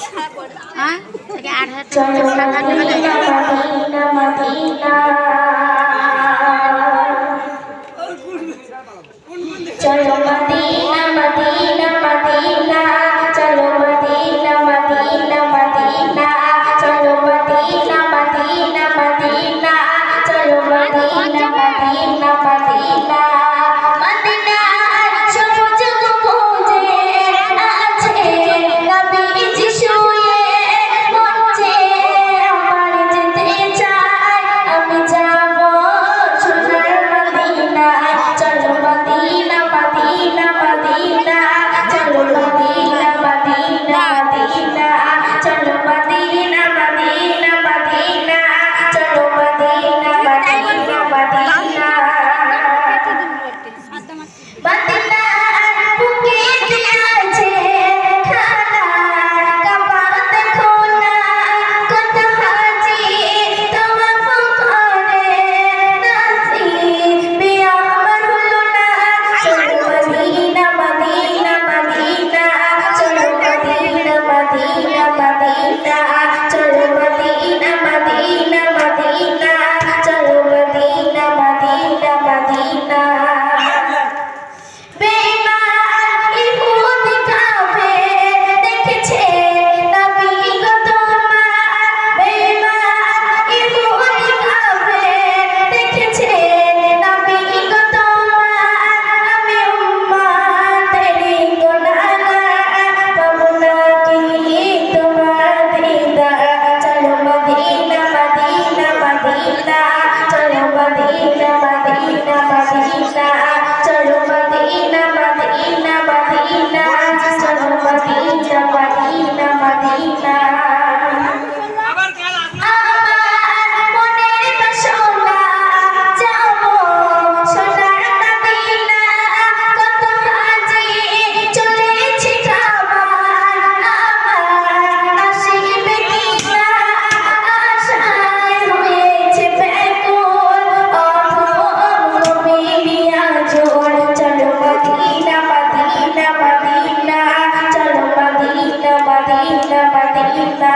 हाँ 8,000 चलो Medina Medina Medina चलो मदीना मदीना मदीना चलो मदीना मदीना मदीना चलो मदीना मदीना मदीना मदीना সবুজ গম্বুজে আছে নবীজি শুয়ে মঞ্চে আমার যেতে চাই আমি যাব সোনার মদিনা চলো মদিনা মদিনা মদিনা চলো মদিনা মদিনা মদিনা চলো মদিনা মদিনা মদিনা চলো মদিনা মদিনা মদিনা মদিনা বুকে আছে খানা কাবা দেখো না কত হাজি তওয়াফ করে নসিব আমার হলো না চলো মদিনা মদিনা মদিনা চলো মদিনা মদিনা মদিনা চলো মদিনা মদিনা মদিনা চলো মদিনা মদিনা মদিনা বেঈমান ইহুদ কাফের দেখেছে নবী গো তোমার বেঈমান ইহুদ কাফের দেখেছে নবী গো তোমার আমি উম্মতেরই গুনাহগার পাবো না কি তোমার দিদার চলো মদিনা মদিনা মদিনা চলো মদিনা মদিনা মদিনা চলো মদিনা মদিনা মদিনা চলো মদিনা মদিনা মদিনা আমার মনের বাসনা যাবো সোনার মদিনা কত হাজি চলেছে কাবার আমার আসিবে কিনা আশায় হয়েছে ব্যাকুল অধম নবীর আঁচল চলো মদিনা মদিনা মদিনা চলো মদিনা মদিনা মদিনা